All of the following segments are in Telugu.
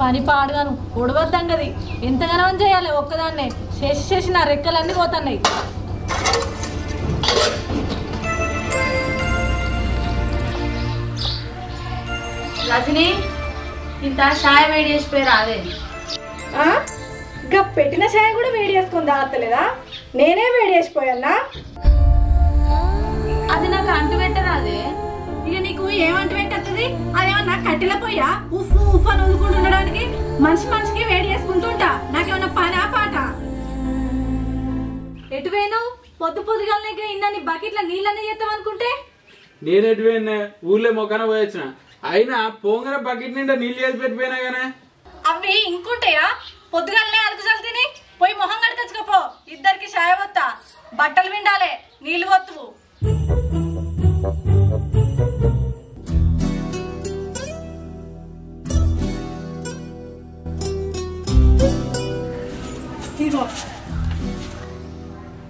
పని పాడుగాను ఉడవద్దాం కది ఎంతగానో చేయాలి ఒక్కదాన్నే చేసి నా రెక్కలన్నీ పోతున్నాయి. రజనీ ఇంత చాయ్ వేడి చేసిపోయారు అదే ఇంకా పెట్టిన చాయ్ కూడా వేడి చేసుకుని తాగలేదా? నేనే వేడి చేసిపోయాన్నా. అది నాకు అంటు పెట్టరా అదే. ఇక నీకు ఏమంటు పెట్టేస్తుంది? అదేమన్నా కట్టెల పోయా ఉఫ్ ఉఫ్ అని వదులుకుంటూ ఉండడానికి మనిషికి వేడి చేసుకుంటుంటా. నాకేమన్నా పనా పాట? ఎటువేను పొద్దుగాలనే ఇన్ని బకెట్ల నీళ్ళన్నీ చేద్దాం అనుకుంటే నేను ఎటువేనా ఊర్లో మొక్కన పోయొచ్చిన. అయినా పోంగన బకెట్ నిండా నీళ్ళు చేసి పెట్టిపోయినా గానే అవి ఇంకుంటాయా? పొద్దుగాలనే అరకు చల్తిని పోయి మొహం కడుకొచ్చుకోపో. ఇద్దరికి చాయ్ వత్తా, బట్టలు విండాలే, నీళ్లు వత్తువు.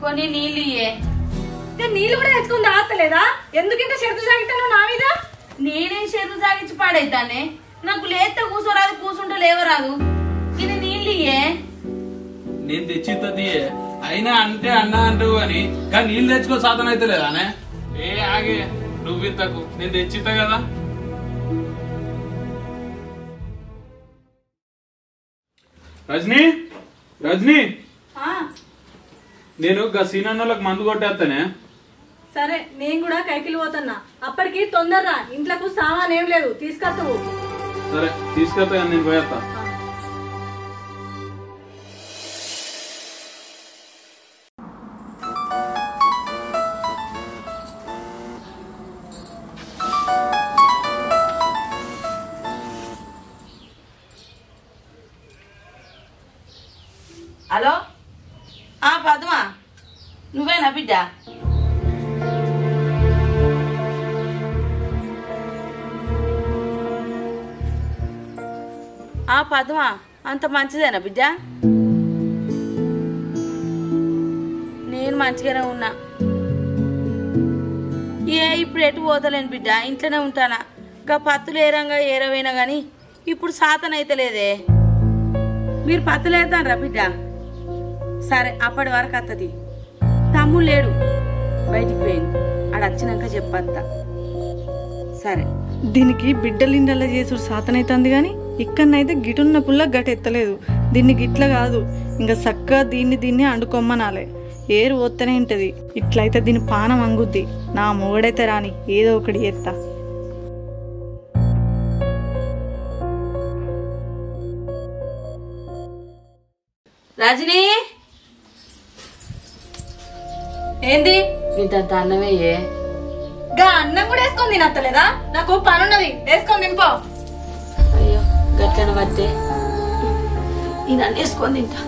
కొన్ని నీళ్ళు ఇయ్యే. నీళ్ళు కూడా తెచ్చుకుని తాగలేదా? ఎందుకింత షరతు సాగితాను నా మీద? నేనేం షరతు సాగించి పాడైతానే. నాకు లేస్తే కూర్చోరాదు, కూర్చుంటే లేవరాదు. ఇది నీళ్ళు ఇయ్యే. నేను తెచ్చిద్ది అయినా అంటే అన్నా అంటావు అని కానీ నీళ్ళు తెచ్చుకో సాధన అయితే లేదానే. ఏ ఆగే నువ్వు ఇంతకు నేను తెచ్చిద్దా కదా. రజనీ రజనీ నేను గా సీనన్నోళ్ళకి మందు కొట్టేస్తానే. సరే నేను కూడా కైకిలు పోతున్నా. అప్పటికి తొందరరా, ఇంట్లోకి సామాన్ ఏం లేదు, తీసుకొస్తావు. సరే తీసుకెళ్తా కానీ నేను పోయేస్తా. హలో పద్మా, నువ్వేనా బిడ్డ? పద్మా, అంత మంచిదేనా బిడ్డ? నేను మంచిగానే ఉన్నా. ఇప్పుడు ఎటు పోతలేను బిడ్డ, ఇంట్లోనే ఉంటానా. ఇంకా పత్తులు ఏరంగా ఏరవైనా గాని ఇప్పుడు సాతన అయితే లేదే. మీరు పత్తులు ఏరుతానరా బిడ్డ? సరే అప్పటి వరకు అత్తది. తమ్ముడు లేడు, బయటికి పోయింది. ఆడ వచ్చినాక చెప్పత్తా. సరే. దీనికి బిడ్డలిండల్లా చేసుడు సాతనైతుంది కానీ ఇక్కడనైతే గిటున్న పుల్ల గటెత్తలేదు. దీన్ని గిట్ల కాదు, ఇంకా చక్కగా దీన్ని అండుకొమ్మనాలే. ఏరు పోతనే ఉంటది. ఇట్లయితే దీని పానం అంగుద్ది. నా మొగడైతే రాని ఏదో ఒకటి ఎత్తా. రజనీ ఏంది? ఇంత అన్నమయ్యే. గా అన్నం కూడా వేసుకొని తినత్తలేదా? నాకు పని ఉన్నది, వేసుకొని తినిపో. అయ్యో గట్లన పట్టే ఇది అన్నీ వేసుకొని తింటా.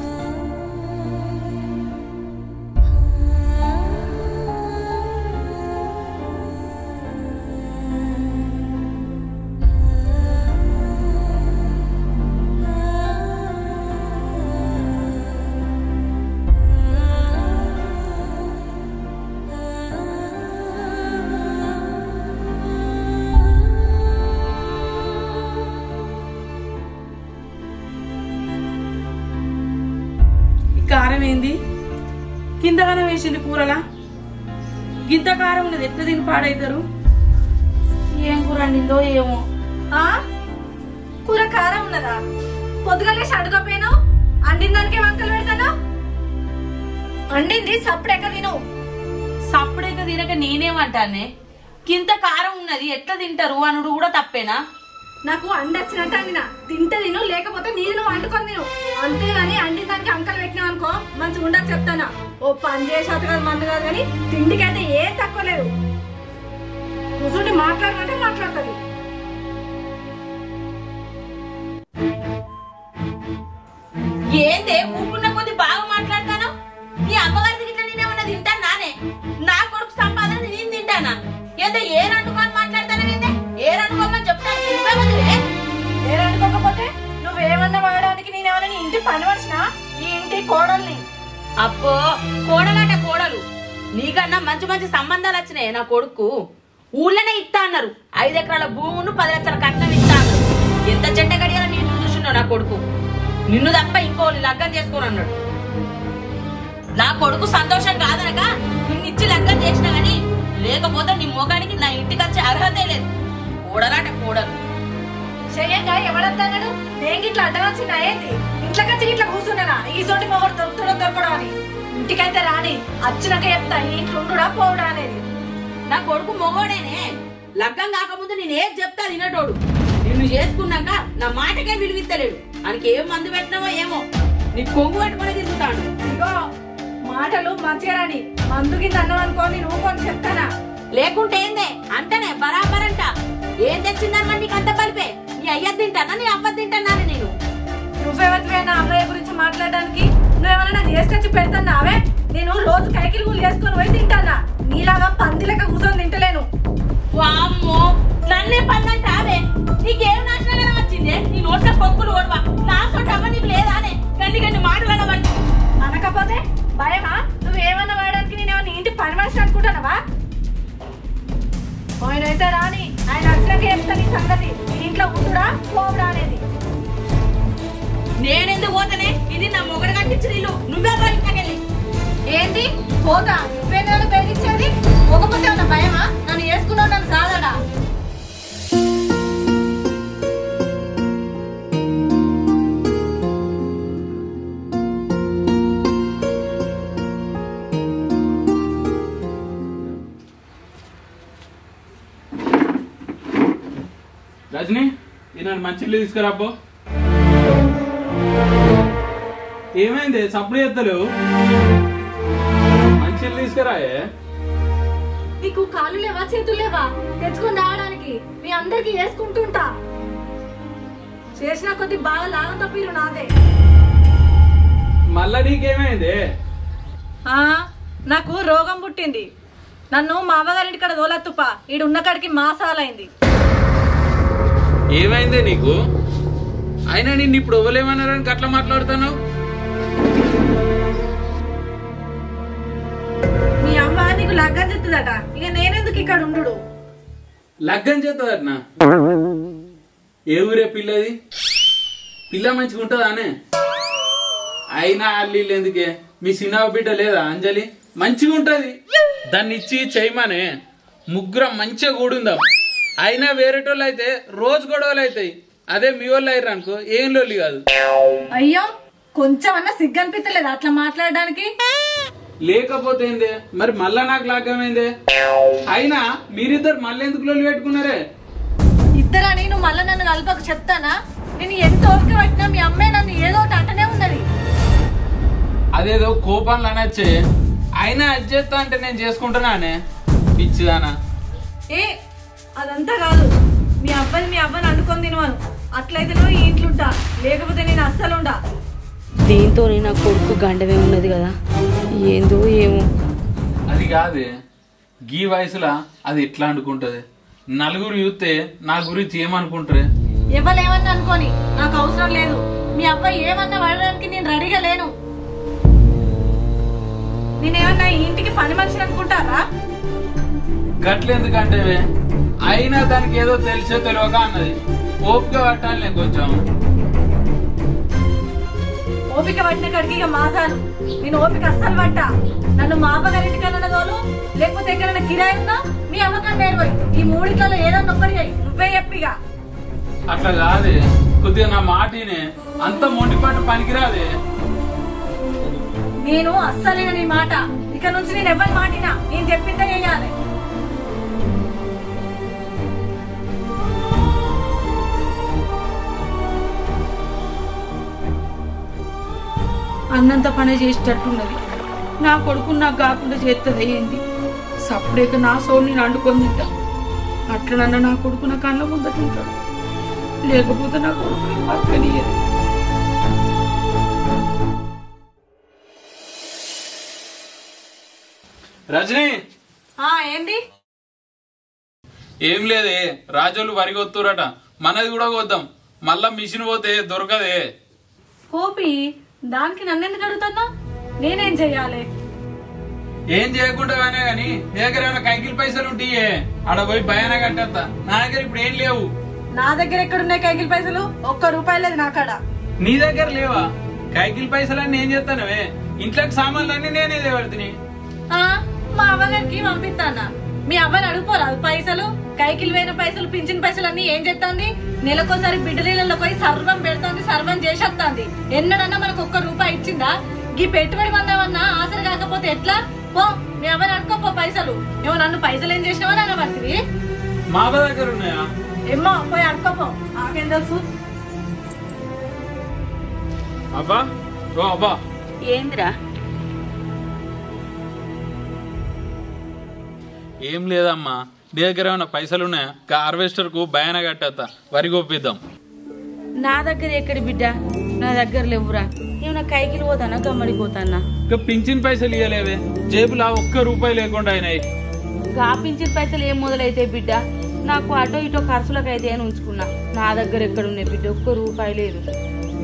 కారం ఏంది? కిందగానే వేసింది కూరలా. గింత కారం ఉన్నది, ఎట్లా తిని పాడైతారు? ఏం కూర వండిందో ఏమో. కూర కారం ఉన్నదా? పొద్దుగాలేసి అడుగపోయాను, అండిన దానికే వంకలు పెడతాను. అండింది సప్పుడెక్క తిను. సప్పుడెక్క తినక నేనేమంటానే? కింత కారం ఉన్నది ఎట్లా తింటారు అనుడు కూడా తప్పేనా? నాకు అండొచ్చినట్టు అండిన, తింటే తిను, లేకపోతే నీళ్ళు నువ్వు వండుకొని తిను. అంతేగాని అండిన దానికి అంకలు పెట్టినావు అనుకో మంచిగా ఉండదు చెప్తానా. ఓ పని చేసేది కాదు మందు కాదు, కానీ తిండికైతే ఏం తక్కువ లేదు. కూర్చుంటే మాట్లాడమంటే మాట్లాడుతుంది. ఏందే ఊరుకున్న కొద్ది బాగా మాట్లాడతాను? నీ అమ్మగారికి ఇట్లా నేనేమన్నా తింటాను నానే? నా కొడుకు సంపాదన నేను తింటానా? ఏదో ఏరంటుకొని మాట్లాడతాను. ఏందే ఏరనుకోమని చెప్తాను. ఏరనుకోకపోతే నువ్వేమన్నా వాడడానికి నేనేమన్నా నీ ఇంటి పని వచ్చినా ఈ ఇంటి కోడల్ని. అబ్బో కోడలంటే కోడలు, నీకన్నా మంచి మంచి సంబంధాలు వచ్చినాయి నా కొడుకు. ఊళ్ళోనే ఇస్తా అన్నారు, 5 ఎకరాల భూమును 10 లక్షల కట్నం ఇస్తా అన్నారు. ఎంత చెడ్డ గడియాలో నేను చూస్తున్నావు నా కొడుకు. నిన్ను తప్ప ఇంకోళ్ళు లగ్గం చేసుకోను అన్నాడు. నా కొడుకు సంతోషం కాదనక నిన్నిచ్చి లగ్గం చేసినా గాని, లేకపోతే నీ మొగానికి నా ఇంటికి వచ్చే అర్హతే లేదు. కోడలాట కోడలు. చెయ్యంగా ఎవడన్నాడు? నేను ఇట్లా అడ్డవచ్చిందా ఏంటి? ఇంట్లోకి వచ్చి ఇట్లా కూర్చున్నానా? ఈ సోటి మొగడు దొరుకుతాడో దొరకడా అని. ఇంటికైతే రాని, వచ్చినాక చెప్తా ఇంట్లో ఉండుడా పోవుడా అనేది. నా కొడుకు మొగోడేనే, లగ్గం కాకముందు నేను ఏం చెప్తా తినటోడు. నిన్ను చేసుకున్నాక నా మాటకే విలువిత్తలేడు. ఆయనకి ఏం మందు పెట్టినావో ఏమో, నీ కొంగు పట్టుకొని తిరుగుతాడు. ఇగో మాటలు మంచిగా రాని, మందు కింద అన్నం అనుకో నేను కొని చెప్తానా. లేకుంటే ఏందే అంటనే బరాబర్ అంట. ఏం తెచ్చిందని నీకు అంత కలిపే? నీ అయ్య తింటానా నీ అవ్వ తింటానా నేను? నువ్వెవరివే నా అమ్మయ్య గురించి మాట్లాడడానికి? నువ్వేమన్నా చేసుకొచ్చి పెడతానావే? నేను రోజు కైకిలు కూలి చేసుకొని పోయి తింటానా? నీలాగా పందిలక కూర్చొని తింటలేను. వామ్మో, నన్నే పందంటే అవే నీకేం నాశనంగా వచ్చిందే? నీ నోట్ల పొక్కులు ఓడవా నా సొంత అవ్వ నీకు లేదా అనే గండి గండి మాటలు అనబడి. అనకపోతే భయమా? నువ్వేమన్నా వాడడానికి నేనేమన్నా ఇంటి పని మనిషి అనుకుంటానవా? ఆయనైతే రాని, ఆయన వచ్చినాక చెప్తా నీ సంగతి. ఇంట్లో ఉంటుడా పోవుడా అనేది. నేనెందుకు పోతానే? ఇది నా మొగడు కట్టించిన ఇల్లు. నువ్వే ఇంట్లోకెళ్ళి. ఏంటి పోతా? నువ్వేనా బెదిరించేది? పోకపోతే ఉన్న భయమా? నన్ను వేసుకున్నావు, నన్ను సాదడా? రజని, ఈయన మంచి ఇల్లు తీసుకురాబో. ఏమైంది సప్పుడు చేస్తలేవు? మంచి ఇల్లు తీసుకురాయే. నీకు కాళ్ళు లేవా చేతులు లేవా తెచ్చుకొని రావడానికి? మీ అందరికి వేసుకుంటుంటా. చేసిన కొద్ది బాగా లాగం తప్పిరు నాదే. మళ్ళా నీకేమైంది? నాకు రోగం పుట్టింది. నన్ను మా అవ్వగారింటి కాడ దోలత్తుపా. ఈడు ఉన్న కాడికి మాసాలైంది. ఏమైందే నీకు? అయినా నిన్ను ఇప్పుడు ఇవ్వలేమన్నారని అట్లా మాట్లాడుతాను. మీ అమ్మ నీకు లగ్గం చెప్తుందట, ఇక నేనెందుకు ఇక్కడ ఉండు? లగ్గం చేస్తుందట? ఏ ఊరే పిల్లది? పిల్ల మంచిగా ఉంటుందా అనే? అయినా అల్లీళ్ళు ఎందుకే? మీ సినిమా బిడ్డ లేదా అంజలి? మంచిగా ఉంటది, దాన్ని ఇచ్చి చేయమనే. ముగ్గురం మంచిగా కూడుందాం. అయినా వేరేటోళ్ళు అయితే రోజు గొడవలు అవుతాయి. అదే మీ వాళ్ళు అయ్యారు అనుకో ఏం లొల్లి కాదు. అయ్యో కొంచెం అన్నా సిగ్గు అనిపించలేదు అట్లా మాట్లాడడానికి? లేకపోతే ఏందే మరి మళ్ళా నాకు లాగమైందే? అయినా మీరిద్దరు మళ్ళీ ఎందుకు లొల్లి పెట్టుకున్నారే? ఇద్దరని నువ్వు మళ్ళీ నన్ను కలపకు చెప్తానా? నేను ఎంత ఓపిక పట్టినా మీ అమ్మాయి నన్ను ఏదో ఒకటి అంటనే ఉన్నది. అదేదో కోపంలో అనొచ్చే. అయినా అది చేస్తా అంటే నేను చేసుకుంటున్నానే పిచ్చిదానా. అదంతా కాదు, మీ అబ్బాయిని అనుకొని తినవాను. అట్లయితే నువ్వు ఈ ఇంట్లుంటా, లేకపోతే నేను అస్సలు ఉండా. దీంతో నా కొడుకు గండవే ఉన్నది కదా, ఏందో ఏమో. అది కాదే, గీ వయసులో అది ఎట్లా అనుకుంటది? నలుగురు చూస్తే నా గురించి ఏమనుకుంటారే? ఎవరేమన్నా అనుకోని నాకు అవసరం లేదు. మీ అబ్బాయి ఏమన్నా వాడడానికి నేను రెడీగా లేను. నేనేమన్నా ఈ ఇంటికి పని మనిషి అనుకుంటారా? గట్లెందుకంటే అయినా దానికి ఏదో తెలిసో తెలియక అన్నది. ఓపిక పట్టాలి కొంచెం. ఓపిక పట్టిన కడికి ఇక మాసాలు. నేను ఓపిక అస్సలు పట్ట. నన్ను మా అమ్మగారింటికన్నా తోలు, లేకపోతే ఎక్కడైనా కిరాయి ఉందా మీ అమ్మకన్నా నేర్పోయి. ఈ మూడిట్లలో ఏదన్నా ఒక్కటి అయ్యి నువ్వే చెప్పిగా. అట్లా కాదే, కొద్దిగా నా మాటినే. అంత మొండిపాటు పనికిరాదే. నేను అస్సలే నీ మాట. ఇక నుంచి నేను ఎవరి మాటినా నేను చెప్పిందే చెయ్యాలి. అన్నంత పని చేసేటట్టున్నది. నా కొడుకు నాకు కాకుండా చేస్తుంది ఏంది? సప్పుడేక నా సోడు నేను అండుకొని తింటా. అట్లనన్నా నా కొడుకు నా కళ్ళ ముంద తింటాడు, లేకపోతే నా కొడుకు పక్కనియదు. రజనీ, ఏంది? ఏం లేదే, రాజోళ్ళు వరి కొత్తురట, మనది కూడా కొద్దాం. మళ్ళా మిషన్ పోతే దొరకదే. కోపి దానికి నన్నెందుకు అడుగుతున్నా? నేనేం చెయ్యాలి? ఏం చేయకుండా గానీ నీ దగ్గర ఏమైనా కైకిల్ పైసలు ఉంటే ఆడ పోయి భయాన కట్టేస్తా. నా దగ్గర ఇప్పుడు ఏం లేవు. నా దగ్గర ఎక్కడున్నాయి కైకిల్ పైసలు? ₹1 లేదు నాకాడ. నీ దగ్గర లేవా? కైకిల్ పైసలన్నీ ఏం చేస్తానవే? ఇంట్లోకి సామాన్లన్నీ నేనే దేవడుతుని. మా అవ్వగారికి పంపిస్తానా? మీ అవ్వని అడుగుకోరాదు పైసలు? కైకిల్ పోయిన పైసలు, పింఛన్ పైసలు అన్ని ఏం చేస్తుంది? నెలకోసారి బిడ్డలీళ్ళలో పోయి సర్వం పెడుతుంది, సర్వం చేసేస్తుంది. ఎన్నడన్నా మనకు ₹1 ఇచ్చిందా? ఈ పెట్టుబడి మందమన్నా ఆసరి కాకపోతే ఎట్లా? పో మీ అవ్వని అడుకోపో పైసలు. ఏమో నన్ను పైసలు ఏం చేసినావా నాన్న పడుతుంది? మా అవ్వ దగ్గర ఉన్నాయా? ఏమో పోయి అడుకోపో, నాకేం తెలుసు. అబ్బా ఓ అబ్బా, ఏందిరా? ఏం లేదమ్మా, నీ దగ్గర ఏమైనా పైసలు ఉన్నాయా? హార్వెస్టర్ కు భయాన కట్టేస్తా, వరి కోపిద్దాం. నా దగ్గర ఎక్కడి బిడ్డ? నా దగ్గర లేవురా. ఏమన్నా కైకిలు పోతానా, గమ్మడిపోతానా? ఇక పింఛన్ పైసలు ఇవ్వలేవే, జేబులా ₹1 లేకుండా అయినాయి. గా పింఛన్ పైసలు ఏం మొదలైతే బిడ్డ? నాకు అటో ఇటో ఖర్చులకైతే అని ఉంచుకున్నా. నా దగ్గర ఎక్కడున్నాయి బిడ్డ? ₹1 లేదు.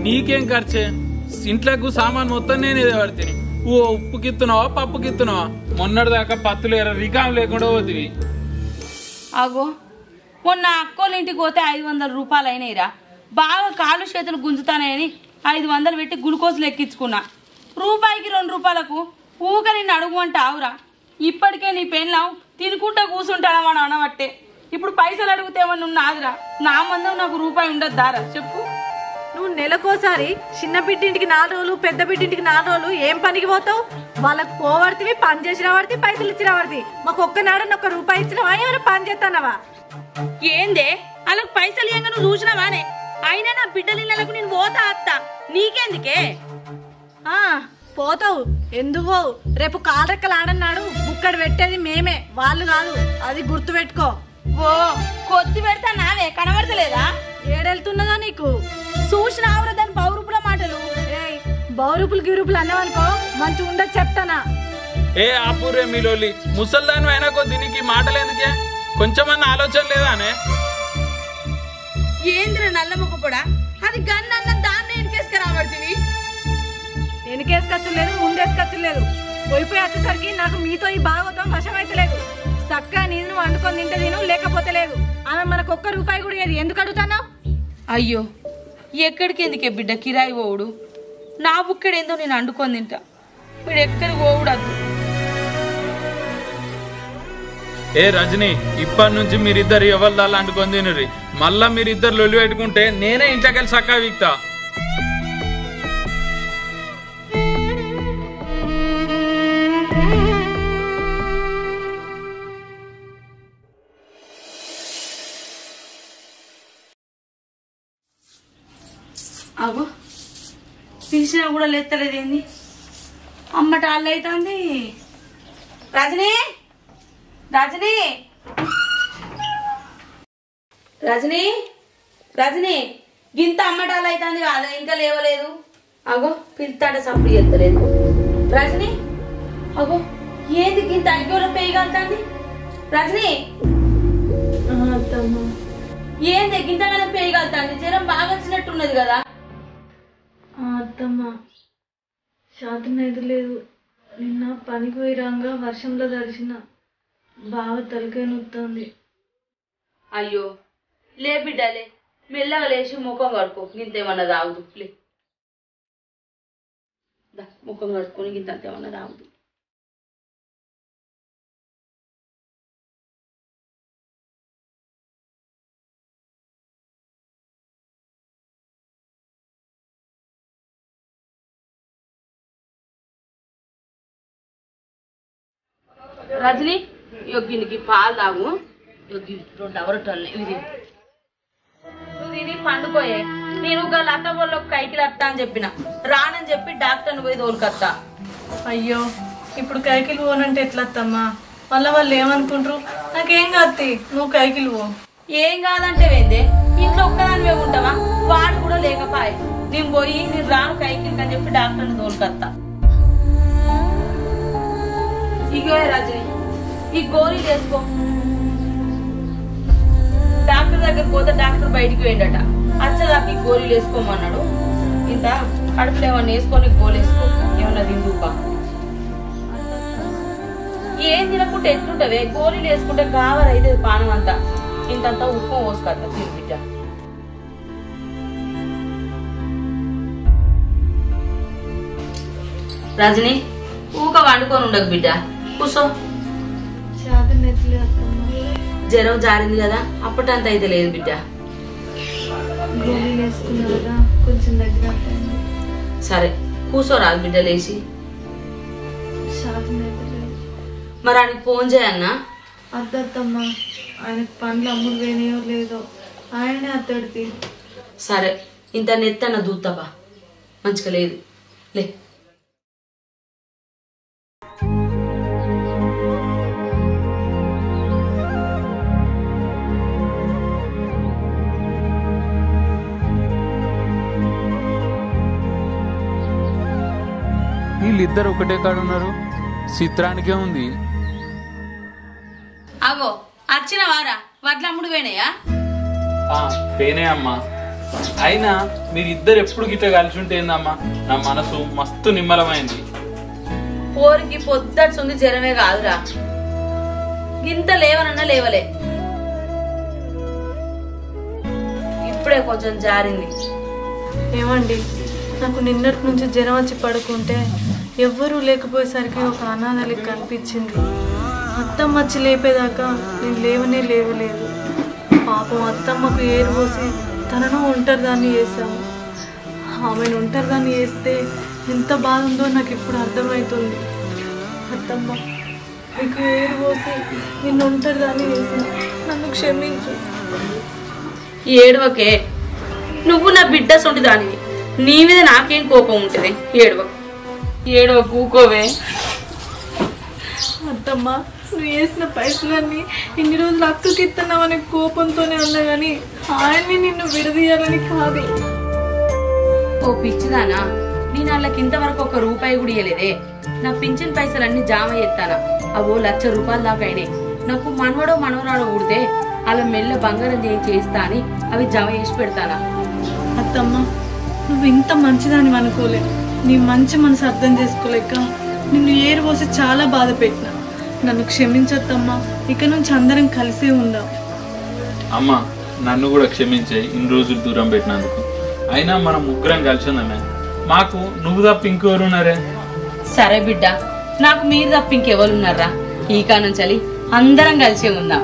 నీకేం ఖర్చే? ఇంట్లోకు సామాన్ మొత్తం నేనే పడుతుంది. ఓ ఉప్పుకిత్తున్నావా, పప్పుకిత్తున్నావా? మొన్నటి దాకా పత్తులు రికాం లేకుండా పోతుంది. అగో మొన్న అక్కోళ్ళ ఇంటికి పోతే ₹500 అయినాయిరా. బాగా కాలు చేతులు గుంజుతానని 500 పెట్టి గ్లూకోజ్ లెక్కించుకున్నా. రూపాయికి ₹2 ఊక నిన్ను అడుగుమంటే ఆవురా. ఇప్పటికే నీ పెళ్ళాం తినుకుంటా కూర్చుంటాడా మనం అనబట్టే. ఇప్పుడు పైసలు అడుగుతేమన్నా నాదిరా? నా మందం నాకు ₹1 ఉండద్దారా చెప్పు? నువ్వు నెలకోసారి చిన్న బిడ్డింటికి 4 రోజులు, పెద్ద బిడ్డింటికి 4 రోజులు ఏం పనికి పోతావు? వాళ్ళకు పోవడితే పని చేసిన వాడితే పైసలు ఇచ్చిన వాడితే. మాకు ఒక్కనాడని ₹1 ఇచ్చినవా? ఏమైనా పని చేస్తానవా? ఏందే వాళ్ళకి పైసలు ఏంగా నువ్వు చూసినావానే? అయినా నా బిడ్డలిళ్ళకు నేను పోతా అత్త, నీకెందుకే? పోతావు ఎందుకో? రేపు కాలరెక్కలు ఆడన్నాడు బుక్కడు పెట్టేది మేమే, వాళ్ళు కాదు. అది గుర్తు పెట్టుకో. ఓ కొద్ది పెడతా నావే కనబడతలేదా? ఏడెళ్తున్నదా నీకు? చూసినావురా దాని బౌరూపుల మాటలు. బౌరూపులు గిరుపులు అన్నావనుకో మంచి ఉండదు చెప్తానా. ఏ ఆపూరే మీలోలి, ముసల్దాను అయినా కొద్ది నీకు మాటలేందుకే? కొంచెమన్నా ఆలోచన లేదానే? ఏంద్ర నల్ల మొక్కపొడా? అది గన్న దాన్ని ఎనికేసుకు రాబడుతుంది. వెనకేసుకొచ్చు లేదు, ముందేసుకొచ్చు లేదు. పోయిపోయి వచ్చేసరికి నాకు మీతో ఈ భాగవతం వశమైతే లేదు. చక్కగా నేను వండుకొని తింటే తిను, లేకపోతే లేదు. ఆమె మనకు ₹1 కూడా ఏది. ఎందుకు అడుగుతానా? అయ్యో ఎక్కడికి ఎందుకే బిడ్డ కిరాయి పోవుడు? నా బుక్కడేందో నేను వండుకొని తింటా. వీడు ఎక్కడికి పోవుడు అద్దు. ఏ రజని, ఇప్పటి నుంచి మీరిద్దరు ఎవరి దాళ్ళు అంటుకొని తినరు. మళ్ళా మీరిద్దరు లొల్లి పెట్టుకుంటే నేనే ఇంట్లోకి వెళ్ళి చక్కగా వీక్తా. అగో పిలిచినా కూడా లేస్తలేదేంది? అమ్మట అల్లు అవుతుంది. రజనీ, రజనీ, రజనీ, రజనీ, గింత అమ్మటాలు అవుతుంది కాదా? ఇంకా లేవలేదు. అగో పిలుతాడ సప్పుడు చేస్తలేదు. రజనీ, అగో ఏంది గింత అగ్గోలో పేయగలుగుతుంది? రజనీ, ఏంది గింతగానే పేయగలుగుతుంది? జ్వరం బాగా వచ్చినట్టున్నది కదా? అత్తమ్మ శాతం లేదు. నిన్న పనికి పోయి రాగా వర్షంలో తడిసిన బాగా తలకాయ నొత్తుంది. అయ్యో లే బిడ్డలే, మెల్లగా లేచి ముఖం కడుకో. ఇంతేమన్నా తాగుదు లే. ముఖం కడుక్కొని ఇంత ఏమన్నా రావద్దు. రజని యొగ్గినికి పాలు తాగు. యొగ్గి 2 అవరటోళ్ళని ఇది నువ్వు తిని పండుకోయే. నేను లత వాళ్ళకి కైకిలు వస్తా అని చెప్పిన, రానని చెప్పి డాక్టర్ని పోయి తోలుకొస్తా. అయ్యో ఇప్పుడు కైకిలు పోనంటే ఎట్లా అత్తమ్మా? మళ్ళీ వాళ్ళు ఏమనుకుంటారు? నాకేం కాదు, నువ్వు కైకిలు పో. ఏం కాదంటే వేందే, ఇంట్లో ఒక్కదానివే ఉంటావా? వాడు కూడా లేకపాయే. నేను పోయి నేను రాను కైకిలికి అని చెప్పి డాక్టర్ని తోలుకొస్తా. ఇగో రజని ఈ గోళీలు వేసుకో. డాక్టర్ దగ్గరకు పోతే డాక్టర్ బయటికి పోయిండట. అచ్చదాకా ఈ గోళీలు వేసుకోమన్నాడు. ఇంత కడుపులో ఏమన్నా వేసుకొని గోలు వేసుకో. ఏమన్నా తిందుపా. ఏం తినకుంటే ఎట్లుంటవే? గోళీలు వేసుకుంటే గావర్ అయితే పానం అంతా. ఇంతంతా ఉప్పు పోసుకొస్తా తిని బిడ్డ. రజని ఊక వండుకొని ఉండకు బిడ్డ, కూసో. జ్వరం జారింది కదా, అప్పటంత అయితే లేదు బిడ్డ. కొంచెం దగ్గర సరే కూసోరాదు బిడ్డ లేచి. మరి ఆయనకి ఫోన్ చేయన్నా? అద్దమ్మా, ఆయనకు పండ్లు అమ్ముడు వేనేయో లేదో, ఆయనే అత్తడికి. సరే ఇంత నెత్తన్న దూత్తపా, మంచిగా లేదు లే. వీళ్ళిద్దరు ఒకటే కాడున్నారు, చిత్రానికే ఉంది. అగో వచ్చిన వారా వడ్ల అమ్ముడు పోయినాయా? పేనే అమ్మా. అయినా మీరిద్దరు ఎప్పుడు గిట్ట కలిసి ఉంటేందమ్మా, నా మనసు మస్తు నిమ్మలమైంది. పోరికి పొద్దట్టుంది జ్వరమే కాదురా, గింత లేవనన్నా లేవలే. ఇప్పుడే కొంచెం జారింది. ఏమండి, నాకు నిన్నటి నుంచి జ్వరం వచ్చి పడుకుంటే ఎవ్వరూ లేకపోయేసరికి ఒక అనాథలికి కనిపించింది. అత్తమ్మ వచ్చి లేపేదాకా నేను లేవలేదు. పాపం అత్తమ్మకు ఏరు పోసి తనను ఒంటరిదాన్ని చేశాము. ఆమెను ఒంటరిదాన్ని చేస్తే ఎంత బాధ ఉందో నాకు ఇప్పుడు అర్థమవుతుంది. అత్తమ్మ, నీకు ఏరు పోసి నిన్ను ఒంటరిదాన్ని చేసిన, నన్ను క్షమించు. ఏడవకే, నువ్వు నా బిడ్డ సొంటి దానివి, నీ మీద నాకేం కోపం ఉంటుంది? ఏడవ కూకోవే. అత్తమ్మ, నువ్వు వేసిన పైసలన్నీ ఇన్ని రోజులు అక్కకి ఇస్తున్నావనే కోపంతోనే ఉన్నా కానీ ఆయన్ని నిన్ను విడదీయాలని కాదు. ఓ పిచ్చిదానా, నేను వాళ్ళకి ఇంతవరకు 1 రూపాయి కూడా ఇవ్వలేదే. నా పింఛన్ పైసలన్నీ జామ చేస్తానా, అవో 1,00,000 రూపాయలు దాకా అయినాయి. నాకు మనవడో మనవరాడో ఊడితే అలా మెల్ల బంగారం చేయిస్తా అని అవి జమ చేసి పెడతానా. అత్తమ్మ, నువ్వు ఇంత మంచిదాని అనుకోలే. నీ మంచి మనసు అర్థం చేసుకోలేక నిన్ను ఏరు పోసి చాలా బాధ పెట్టినా. నన్ను క్షమించొద్దమ్మా, ఇక నుంచి అందరం కలిసే ఉందాం. అమ్మా నన్ను కూడా క్షమించే, ఇన్ని రోజులు దూరం పెట్టినందుకు. అయినా మనం ముగ్గురం కలిసి ఉందమే, మాకు నువ్వు తప్ప ఇంకెవరున్నారే? సరే బిడ్డ, నాకు మీరు తప్ప ఇంకెవరున్నారా? ఈ కానుంచాలి అందరం కలిసే ఉందాం.